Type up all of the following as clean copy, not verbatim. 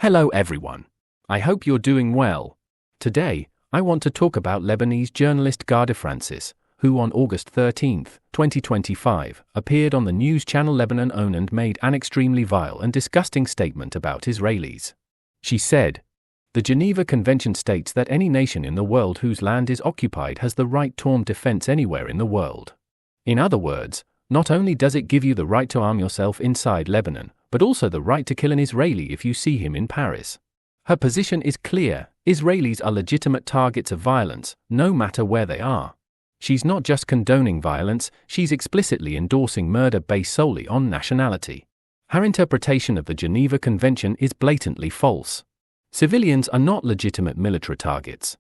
Hello everyone. I hope you're doing well. Today, I want to talk about Lebanese journalist Ghadi Francis, who on August 13, 2025, appeared on the news channel Lebanon On and made an extremely vile and disgusting statement about Israelis. She said, "The Geneva Convention states that any nation in the world whose land is occupied has the right to armed defense anywhere in the world. In other words, not only does it give you the right to arm yourself inside Lebanon, but also the right to kill an Israeli if you see him in Paris." Her position is clear: Israelis are legitimate targets of violence, no matter where they are. She's not just condoning violence, she's explicitly endorsing murder based solely on nationality. Her interpretation of the Geneva Convention is blatantly false. Civilians are not legitimate military targets.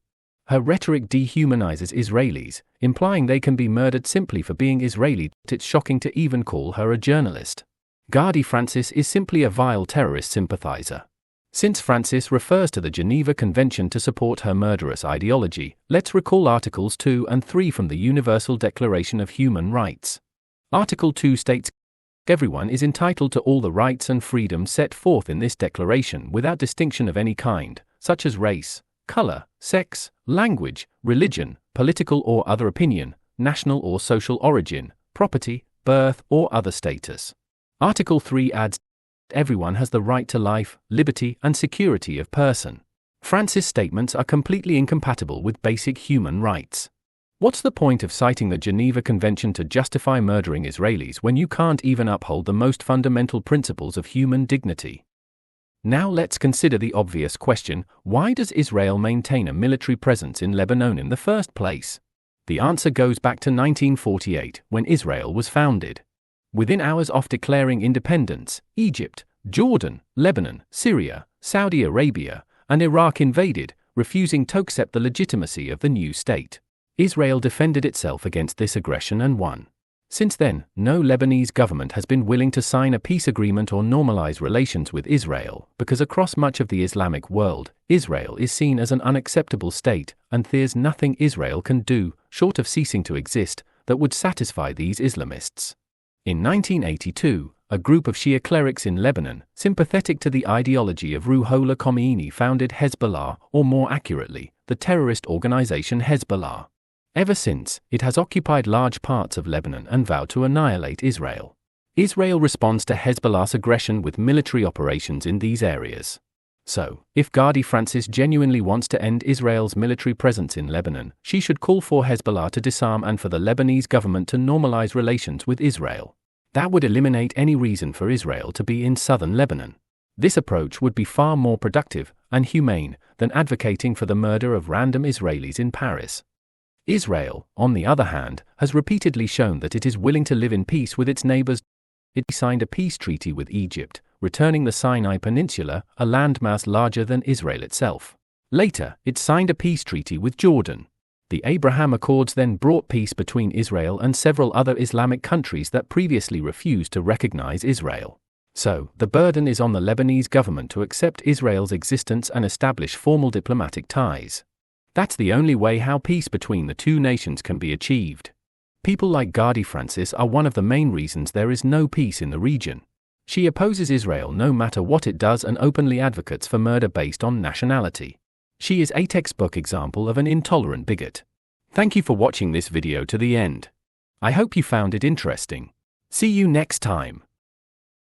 Her rhetoric dehumanizes Israelis, implying they can be murdered simply for being Israeli. It's shocking to even call her a journalist. Ghadi Francis is simply a vile terrorist sympathizer. Since Francis refers to the Geneva Convention to support her murderous ideology, let's recall Articles 2 and 3 from the Universal Declaration of Human Rights. Article 2 states, "Everyone is entitled to all the rights and freedoms set forth in this declaration without distinction of any kind, such as race, color, sex, language, religion, political or other opinion, national or social origin, property, birth, or other status." Article 3 adds, "Everyone has the right to life, liberty, and security of person." Francis' statements are completely incompatible with basic human rights. What's the point of citing the Geneva Convention to justify murdering Israelis when you can't even uphold the most fundamental principles of human dignity? Now let's consider the obvious question: why does Israel maintain a military presence in Lebanon in the first place? The answer goes back to 1948, when Israel was founded. Within hours of declaring independence, Egypt, Jordan, Lebanon, Syria, Saudi Arabia, and Iraq invaded, refusing to accept the legitimacy of the new state. Israel defended itself against this aggression and won. Since then, no Lebanese government has been willing to sign a peace agreement or normalize relations with Israel, because across much of the Islamic world, Israel is seen as an unacceptable state, and there's nothing Israel can do, short of ceasing to exist, that would satisfy these Islamists. In 1982, a group of Shia clerics in Lebanon, sympathetic to the ideology of Ruhollah Khomeini, founded Hezbollah, or more accurately, the terrorist organization Hezbollah. Ever since, it has occupied large parts of Lebanon and vowed to annihilate Israel. Israel responds to Hezbollah's aggression with military operations in these areas. So, if Ghadi Francis genuinely wants to end Israel's military presence in Lebanon, she should call for Hezbollah to disarm and for the Lebanese government to normalize relations with Israel. That would eliminate any reason for Israel to be in southern Lebanon. This approach would be far more productive and humane than advocating for the murder of random Israelis in Paris. Israel, on the other hand, has repeatedly shown that it is willing to live in peace with its neighbors. It signed a peace treaty with Egypt, returning the Sinai Peninsula, a landmass larger than Israel itself. Later, it signed a peace treaty with Jordan. The Abraham Accords then brought peace between Israel and several other Islamic countries that previously refused to recognize Israel. So, the burden is on the Lebanese government to accept Israel's existence and establish formal diplomatic ties. That's the only way how peace between the two nations can be achieved. People like Ghadi Francis are one of the main reasons there is no peace in the region. She opposes Israel no matter what it does and openly advocates for murder based on nationality. She is a textbook example of an intolerant bigot. Thank you for watching this video to the end. I hope you found it interesting. See you next time.